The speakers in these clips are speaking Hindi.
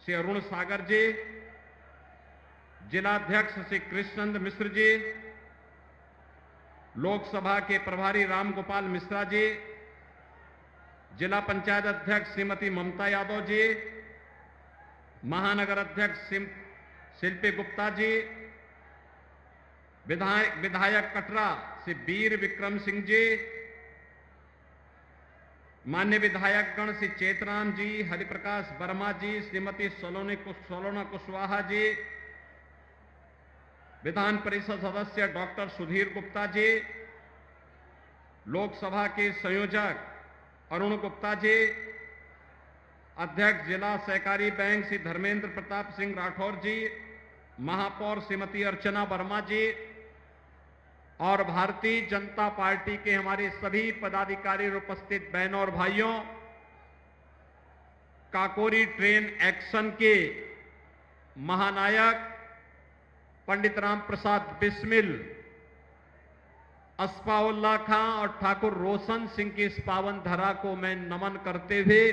श्री अरुण सागर जी, जिलाध्यक्ष श्री कृष्णनंद मिश्र जी, लोकसभा के प्रभारी रामगोपाल मिश्रा जी, जिला पंचायत अध्यक्ष श्रीमती ममता यादव जी, महानगर अध्यक्ष शिल्पी गुप्ता जी, विधायक कटरा श्री वीर विक्रम सिंह जी, मान्य विधायकगण श्री चेतराम जी, हरिप्रकाश वर्मा जी, श्रीमती सोलोना कुशवाहा जी, विधान परिषद सदस्य डॉक्टर सुधीर गुप्ता जी, लोकसभा के संयोजक अरुण गुप्ता जी, अध्यक्ष जिला सहकारी बैंक श्री धर्मेंद्र प्रताप सिंह राठौर जी, महापौर श्रीमती अर्चना वर्मा जी और भारतीय जनता पार्टी के हमारे सभी पदाधिकारी और उपस्थित बहनों और भाइयों, काकोरी ट्रेन एक्शन के महानायक पंडित राम प्रसाद बिस्मिल, अस्फाउल्लाह खां और ठाकुर रोशन सिंह की इस पावन धरा को मैं नमन करते हुए,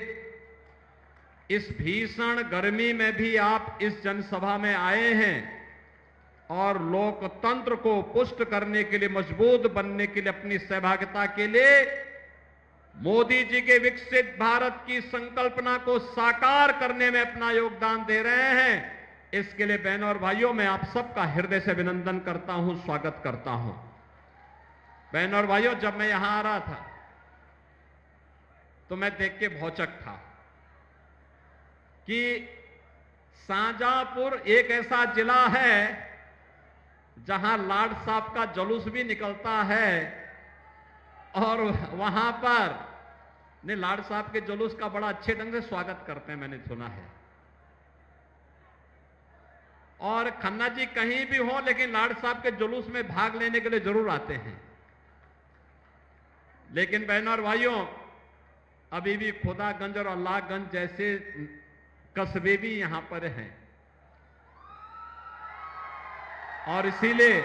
इस भीषण गर्मी में भी आप इस जनसभा में आए हैं और लोकतंत्र को पुष्ट करने के लिए, मजबूत बनने के लिए, अपनी सहभागिता के लिए मोदी जी के विकसित भारत की संकल्पना को साकार करने में अपना योगदान दे रहे हैं। इसके लिए बहनों और भाइयों, मैं आप सबका हृदय से अभिनंदन करता हूं, स्वागत करता हूं। बहनों और भाइयों, जब मैं यहां आ रहा था तो मैं देख के भौचक था कि शाहजहांपुर एक ऐसा जिला है जहां लाड साहब का जुलूस भी निकलता है और वहां पर ने लाड साहब के जुलूस का बड़ा अच्छे ढंग से स्वागत करते हैं, मैंने सुना है। और खन्ना जी कहीं भी हो लेकिन लाड साहब के जुलूस में भाग लेने के लिए जरूर आते हैं। लेकिन बहनों और भाइयों, अभी भी खुदागंज और अल्लाहगंज जैसे कस्बे भी यहां पर हैं और इसीलिए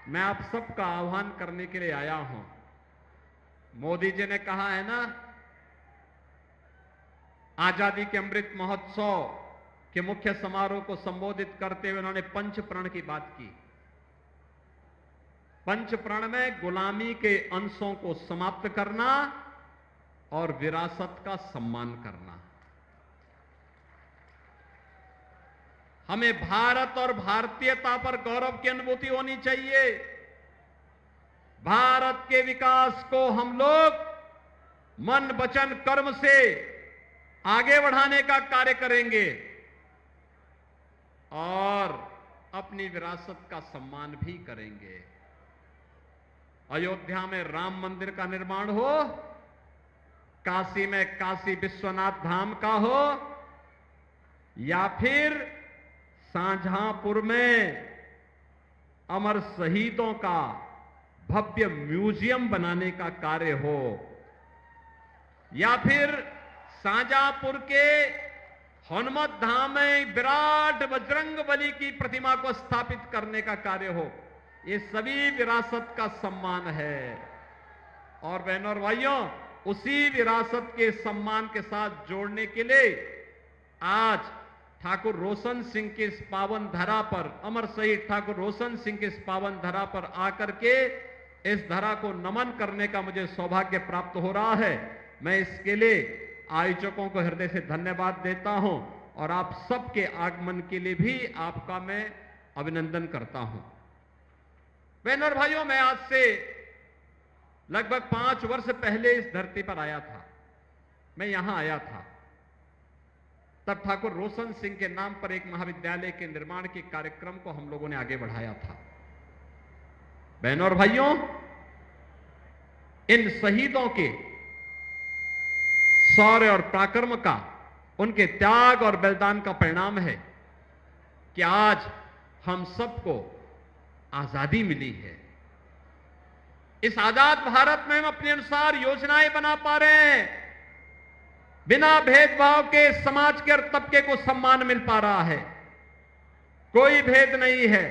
मैं आप सबका आह्वान करने के लिए आया हूं। मोदी जी ने कहा है ना, आजादी के अमृत महोत्सव के मुख्य समारोह को संबोधित करते हुए उन्होंने पंच प्रण की बात की। पंच प्रण में गुलामी के अंशों को समाप्त करना और विरासत का सम्मान करना। हमें भारत और भारतीयता पर गौरव की अनुभूति होनी चाहिए। भारत के विकास को हम लोग मन वचन कर्म से आगे बढ़ाने का कार्य करेंगे और अपनी विरासत का सम्मान भी करेंगे। अयोध्या में राम मंदिर का निर्माण हो, काशी में काशी विश्वनाथ धाम का हो, या फिर शाहजहांपुर में अमर शहीदों का भव्य म्यूजियम बनाने का कार्य हो, या फिर शाहजहांपुर के हनुमत धाम में विराट बजरंगबली की प्रतिमा को स्थापित करने का कार्य हो, ये सभी विरासत का सम्मान है। और बहनों और भाइयों, उसी विरासत के सम्मान के साथ जोड़ने के लिए आज ठाकुर रोशन सिंह के इस पावन धरा पर, अमर शहीद ठाकुर रोशन सिंह के इस पावन धरा पर आकर के इस धरा को नमन करने का मुझे सौभाग्य प्राप्त हो रहा है। मैं इसके लिए आयोजकों को हृदय से धन्यवाद देता हूं और आप सबके आगमन के लिए भी आपका मैं अभिनंदन करता हूं। बहनों और भाइयों, मैं आज से लगभग 5 वर्ष पहले इस धरती पर आया था। मैं यहां आया था तब ठाकुर रोशन सिंह के नाम पर एक महाविद्यालय के निर्माण के कार्यक्रम को हम लोगों ने आगे बढ़ाया था। बहनों और भाइयों, इन शहीदों के शौर्य और पराक्रम का, उनके त्याग और बलिदान का परिणाम है कि आज हम सबको आजादी मिली है। इस आजाद भारत में हम अपने अनुसार योजनाएं बना पा रहे हैं, बिना भेदभाव के समाज के हर तबके को सम्मान मिल पा रहा है। कोई भेद नहीं है,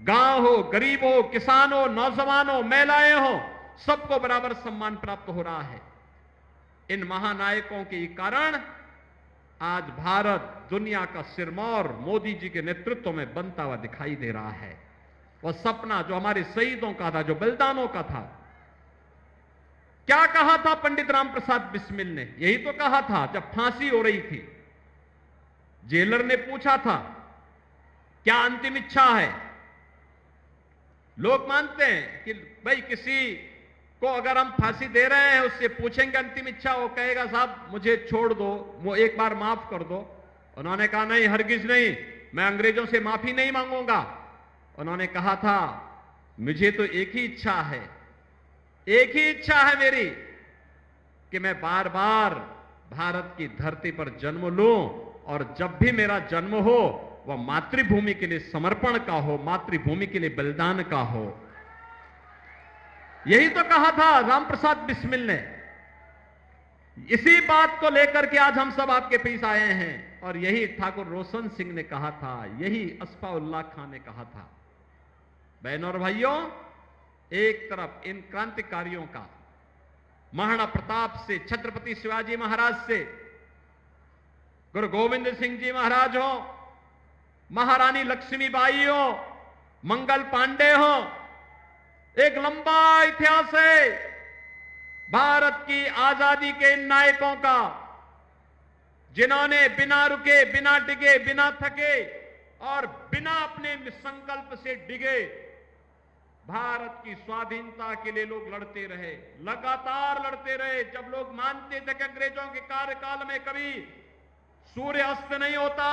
गांव हो, गरीब हो, किसान हो, नौजवान हो, महिलाएं हो, सबको बराबर सम्मान प्राप्त हो रहा है। इन महानायकों के कारण आज भारत दुनिया का सिरमौर मोदी जी के नेतृत्व में बनता हुआ दिखाई दे रहा है। वह सपना जो हमारे शहीदों का था, जो बलिदानों का था। क्या कहा था पंडित राम प्रसाद बिस्मिल ने? यही तो कहा था जब फांसी हो रही थी। जेलर ने पूछा था क्या अंतिम इच्छा है। लोग मानते हैं कि भाई किसी को अगर हम फांसी दे रहे हैं उससे पूछेंगे अंतिम इच्छा, वो कहेगा साहब मुझे छोड़ दो, वो एक बार माफ कर दो। उन्होंने कहा नहीं, हरगिज नहीं, मैं अंग्रेजों से माफी नहीं मांगूंगा। उन्होंने कहा था मुझे तो एक ही इच्छा है, एक ही इच्छा है मेरी कि मैं बार बार भारत की धरती पर जन्म लूं और जब भी मेरा जन्म हो वह मातृभूमि के लिए समर्पण का हो, मातृभूमि के लिए बलिदान का हो। यही तो कहा था रामप्रसाद बिस्मिल ने। इसी बात को लेकर के आज हम सब आपके बीच आए हैं और यही ठाकुर रोशन सिंह ने कहा था, यही अस्फाउल्लाह खान ने कहा था। बहनों और भाइयों, एक तरफ इन क्रांतिकारियों का महाराणा प्रताप से, छत्रपति शिवाजी महाराज से, गुरु गोविंद सिंह जी महाराज हो, महारानी लक्ष्मीबाई हो, मंगल पांडे हो, एक लंबा इतिहास है भारत की आजादी के इन नायकों का, जिन्होंने बिना रुके, बिना डिगे, बिना थके और बिना अपने संकल्प से डिगे भारत की स्वाधीनता के लिए लोग लड़ते रहे, लगातार लड़ते रहे। जब लोग मानते थे कि अंग्रेजों के कार्यकाल में कभी सूर्य अस्त नहीं होता,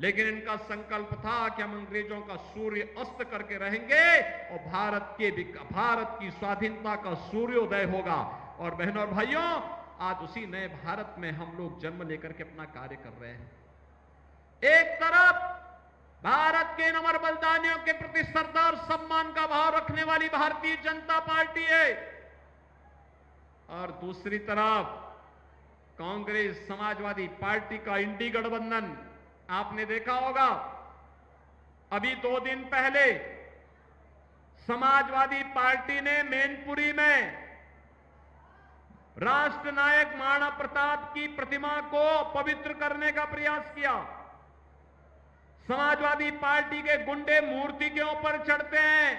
लेकिन इनका संकल्प था कि हम अंग्रेजों का सूर्य अस्त करके रहेंगे और भारत की स्वाधीनता का सूर्योदय होगा। और बहनों और भाइयों, आज उसी नए भारत में हम लोग जन्म लेकर के अपना कार्य कर रहे हैं। एक तरफ भारत के अमर बलिदानियों के प्रति श्रद्धा और सम्मान का भाव रखने वाली भारतीय जनता पार्टी है और दूसरी तरफ कांग्रेस समाजवादी पार्टी का इंडी गठबंधन। आपने देखा होगा अभी 2 दिन पहले समाजवादी पार्टी ने मैनपुरी में राष्ट्र नायक महाराणा प्रताप की प्रतिमा को पवित्र करने का प्रयास किया। समाजवादी पार्टी के गुंडे मूर्ति के ऊपर चढ़ते हैं,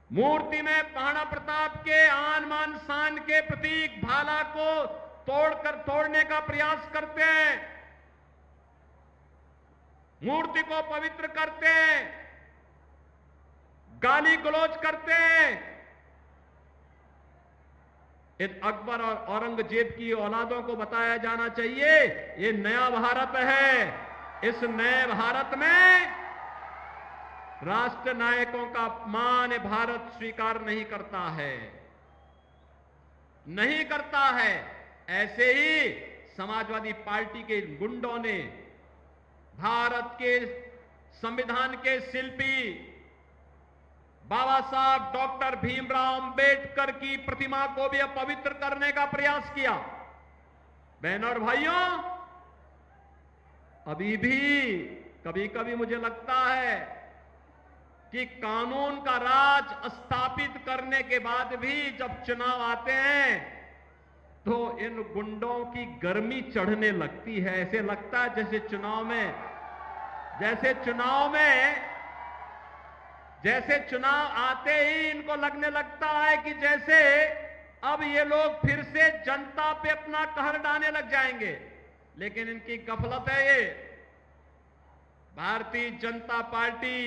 मूर्ति में महाराणा प्रताप के आन मान शान के प्रतीक भाला को तोड़ने का प्रयास करते हैं, मूर्ति को पवित्र करते हैं, गाली गलौज करते हैं। इन अकबर और औरंगजेब की औलादों को बताया जाना चाहिए ये नया भारत है। इस नए भारत में राष्ट्र नायकों का अपमान भारत स्वीकार नहीं करता है, नहीं करता है। ऐसे ही समाजवादी पार्टी के गुंडों ने भारत के संविधान के शिल्पी बाबा साहब डॉक्टर भीमराव अंबेडकर की प्रतिमा को भी अपवित्र करने का प्रयास किया। बहनों और भाइयों, अभी भी कभी कभी मुझे लगता है कि कानून का राज स्थापित करने के बाद भी जब चुनाव आते हैं तो इन गुंडों की गर्मी चढ़ने लगती है। ऐसे लगता है जैसे चुनाव आते ही इनको लगने लगता है कि जैसे अब ये लोग फिर से जनता पे अपना कहर ढाने लग जाएंगे। लेकिन इनकी गफलत है ये। भारतीय जनता पार्टी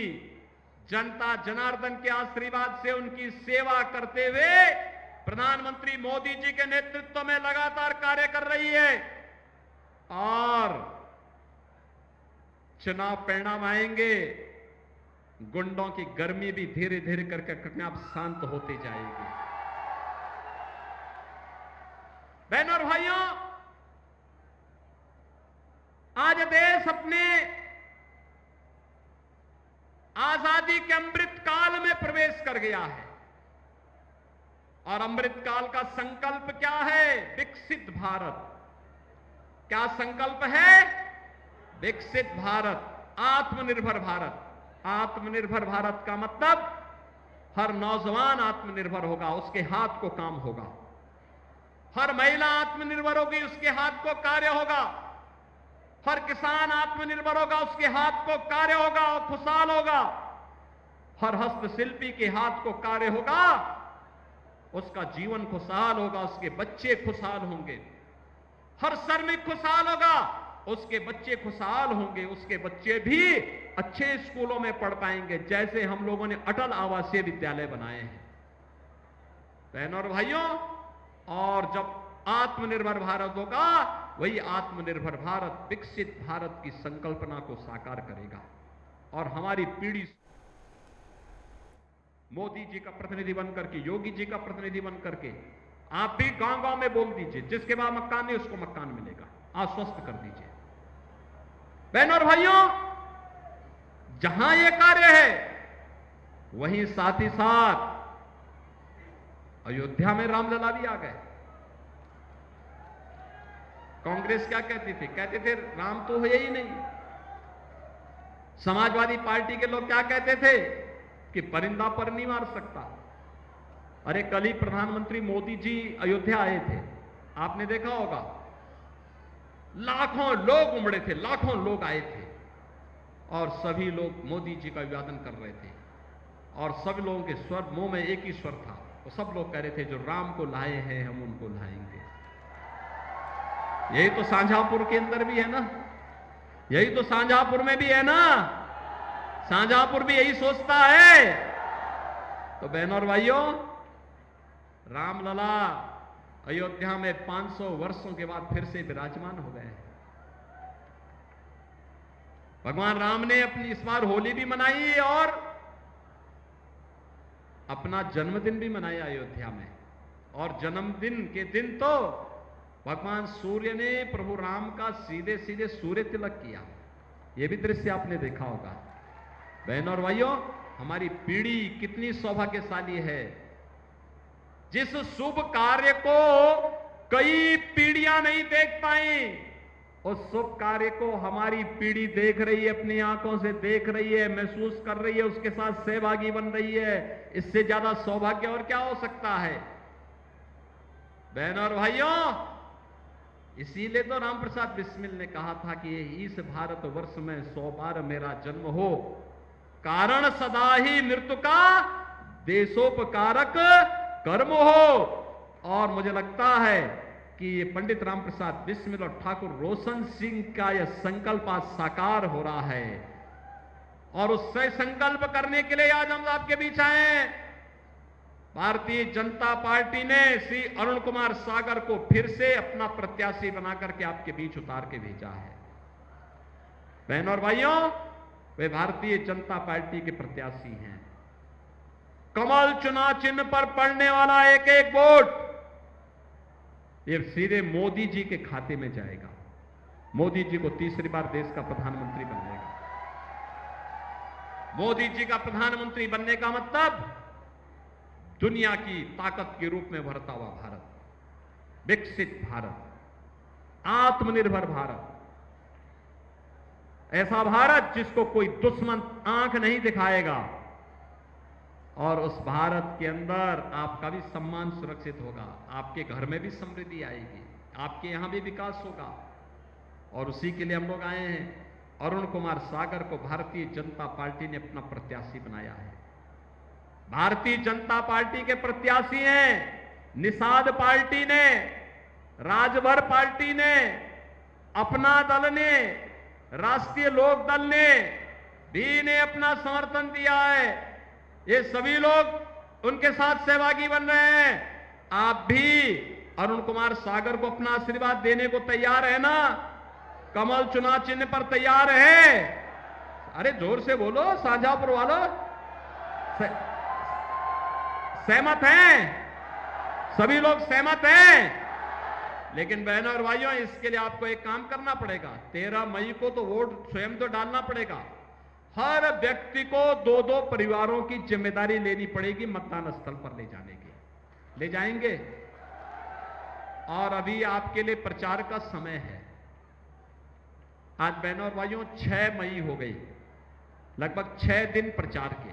जनता जनार्दन के आशीर्वाद से उनकी सेवा करते हुए प्रधानमंत्री मोदी जी के नेतृत्व में लगातार कार्य कर रही है और चुनाव परिणाम आएंगे, गुंडों की गर्मी भी धीरे धीरे करके अपने आप शांत होती जाएगी। बहनों और भाइयों, आज देश अपने आजादी के अमृत काल में प्रवेश कर गया है और अमृत काल का संकल्प क्या है? विकसित भारत। क्या संकल्प है? विकसित भारत, आत्मनिर्भर भारत। आत्मनिर्भर भारत का मतलब हर नौजवान आत्मनिर्भर होगा, उसके हाथ को काम होगा। हर महिला आत्मनिर्भर होगी, उसके हाथ को कार्य होगा। हर किसान आत्मनिर्भर होगा, उसके हाथ को कार्य होगा और खुशहाल होगा। हर हस्तशिल्पी के हाथ को कार्य होगा, उसका जीवन खुशहाल होगा, उसके बच्चे खुशहाल होंगे। हर श्रमिक खुशहाल होगा, उसके बच्चे खुशहाल होंगे, उसके बच्चे भी अच्छे स्कूलों में पढ़ पाएंगे, जैसे हम लोगों ने अटल आवासीय विद्यालय बनाए हैं। बहनों और भाइयों, और जब आत्मनिर्भर भारत होगा, वही आत्मनिर्भर भारत विकसित भारत की संकल्पना को साकार करेगा। और हमारी पीढ़ी मोदी जी का प्रतिनिधि बनकर के, योगी जी का प्रतिनिधि बनकर के, आप भी गांव गांव में बोल दीजिए, जिसके बाद मकान नहीं उसको मकान मिलेगा, आश्वस्त कर दीजिए। बहनों और भाइयों, जहां यह कार्य है, वहीं साथ ही साथ अयोध्या में रामलला भी आ गए। कांग्रेस क्या कहती थी? कहते थे राम तो है ही नहीं। समाजवादी पार्टी के लोग क्या कहते थे कि परिंदा पर नहीं मार सकता। अरे कल ही प्रधानमंत्री मोदी जी अयोध्या आए थे, आपने देखा होगा, लाखों लोग उमड़े थे, लाखों लोग आए थे और सभी लोग मोदी जी का अभिवादन कर रहे थे। और सब लोगों के स्वर, मुंह में एक ही स्वर था, वो सब लोग कह रहे थे जो राम को लाए हैं हम उनको लाएंगे। यही तो शाहजहांपुर के अंदर भी है ना, यही तो शाहजहांपुर में भी है ना, शाहजहांपुर भी यही सोचता है। तो बहनों और भाइयों, रामलला अयोध्या में 500 वर्षों के बाद फिर से विराजमान हो गए हैं। भगवान राम ने अपनी इस बार होली भी मनाई और अपना जन्मदिन भी मनाया अयोध्या में। और जन्मदिन के दिन तो भगवान सूर्य ने प्रभु राम का सीधे सीधे सूर्य तिलक किया। यह भी दृश्य आपने देखा होगा। बहनों और भाइयों, हमारी पीढ़ी कितनी सौभाग्यशाली है, जिस शुभ कार्य को कई पीढ़ियां नहीं देख पाई, उस शुभ कार्य को हमारी पीढ़ी देख रही है, अपनी आंखों से देख रही है, महसूस कर रही है, उसके साथ सहभागी बन रही है। इससे ज्यादा सौभाग्य और क्या हो सकता है? बहनों और भाइयों, इसीलिए तो राम प्रसाद बिस्मिल ने कहा था कि इस भारत वर्ष में 100 बार मेरा जन्म हो, कारण सदा ही मृत्यु का देशोपकारक कर्म हो। और मुझे लगता है कि ये पंडित राम प्रसाद बिस्मिल और ठाकुर रोशन सिंह का यह संकल्प आज साकार हो रहा है। और उससे संकल्प करने के लिए आज हम आपके बीच आए हैं। भारतीय जनता पार्टी ने श्री अरुण कुमार सागर को फिर से अपना प्रत्याशी बनाकर के आपके बीच उतार के भेजा है। बहनों और भाइयों, वे भारतीय जनता पार्टी के प्रत्याशी हैं। कमल चुनाव चिन्ह पर पड़ने वाला एक एक वोट ये सीधे मोदी जी के खाते में जाएगा। मोदी जी को तीसरी बार देश का प्रधानमंत्री बनाएगा। मोदी जी का प्रधानमंत्री बनने का मतलब दुनिया की ताकत के रूप में उभरता हुआ भारत, विकसित भारत, आत्मनिर्भर भारत, ऐसा भारत जिसको कोई दुश्मन आंख नहीं दिखाएगा। और उस भारत के अंदर आपका भी सम्मान सुरक्षित होगा, आपके घर में भी समृद्धि आएगी, आपके यहां भी विकास होगा। और उसी के लिए हम लोग आए हैं। अरुण कुमार सागर को भारतीय जनता पार्टी ने अपना प्रत्याशी बनाया है। भारतीय जनता पार्टी के प्रत्याशी हैं निषाद पार्टी ने, राजभर पार्टी ने, अपना दल ने, राष्ट्रीय लोक दल ने भी इन्हें अपना समर्थन दिया है। ये सभी लोग उनके साथ सहभागी बन रहे हैं। आप भी अरुण कुमार सागर को अपना आशीर्वाद देने को तैयार है ना? कमल चुनाव चिन्ह पर तैयार है? अरे जोर से बोलो शाहजहांपुर वालों, सहमत हैं? सभी लोग सहमत हैं? लेकिन बहनों और भाइयों, इसके लिए आपको एक काम करना पड़ेगा। 13 मई को तो वोट स्वयं तो डालना पड़ेगा। हर व्यक्ति को 2-2 परिवारों की जिम्मेदारी लेनी पड़ेगी मतदान स्थल पर ले जाने की। ले जाएंगे? और अभी आपके लिए प्रचार का समय है। आज बहनों और भाइयों 6 मई हो गई, लगभग 6 दिन प्रचार के।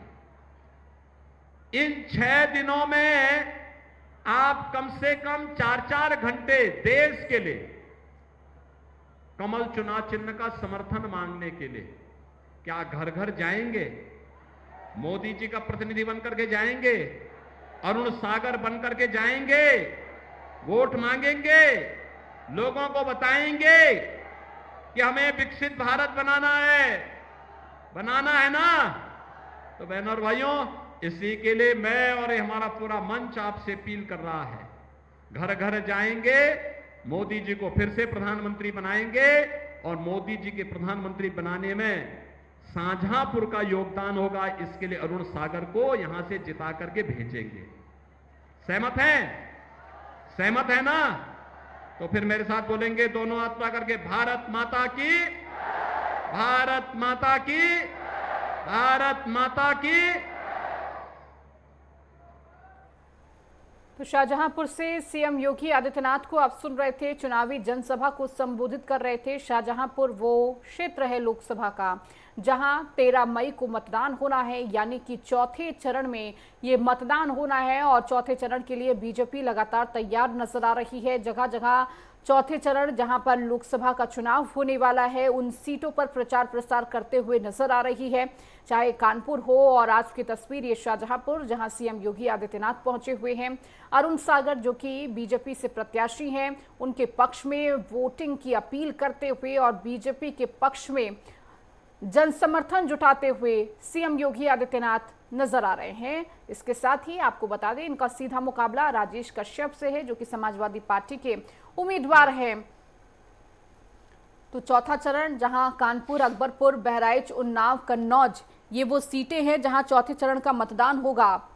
इन 6 दिनों में आप कम से कम 4-4 घंटे देश के लिए कमल चुनाव चिन्ह का समर्थन मांगने के लिए क्या घर घर जाएंगे? मोदी जी का प्रतिनिधि बनकर के जाएंगे? अरुण सागर बनकर के जाएंगे? वोट मांगेंगे? लोगों को बताएंगे कि हमें विकसित भारत बनाना है ना? तो बहनों और भाइयों, इसी के लिए मैं और हमारा पूरा मंच आपसे अपील कर रहा है। घर घर जाएंगे, मोदी जी को फिर से प्रधानमंत्री बनाएंगे और मोदी जी के प्रधानमंत्री बनाने में शाहजहांपुर का योगदान होगा। इसके लिए अरुण सागर को यहां से जिता करके भेजेंगे। सहमत हैं? सहमत है ना? तो फिर मेरे साथ बोलेंगे दोनों हाथ उठा करके, भारत माता की, भारत माता की, भारत माता की। तो शाहजहांपुर से सीएम योगी आदित्यनाथ को आप सुन रहे थे, चुनावी जनसभा को संबोधित कर रहे थे। शाहजहांपुर वो क्षेत्र है लोकसभा का जहां 13 मई को मतदान होना है, यानी कि चौथे चरण में ये मतदान होना है। और चौथे चरण के लिए बीजेपी लगातार तैयार नजर आ रही है। जगह जगह चौथे चरण जहां पर लोकसभा का चुनाव होने वाला है, उन सीटों पर प्रचार प्रसार करते हुए नजर आ रही है, चाहे कानपुर हो। और आज की तस्वीर ये शाहजहांपुर, जहां सीएम योगी आदित्यनाथ पहुंचे हुए हैं। अरुण सागर जो कि बीजेपी से प्रत्याशी हैं, उनके पक्ष में वोटिंग की अपील करते हुए और बीजेपी के पक्ष में जनसमर्थन जुटाते हुए सीएम योगी आदित्यनाथ नजर आ रहे हैं। इसके साथ ही आपको बता दें, इनका सीधा मुकाबला राजेश कश्यप से है, जो कि समाजवादी पार्टी के उम्मीदवार हैं। तो चौथा चरण जहां कानपुर, अकबरपुर, बहराइच, उन्नाव, कन्नौज, ये वो सीटें हैं जहां चौथे चरण का मतदान होगा।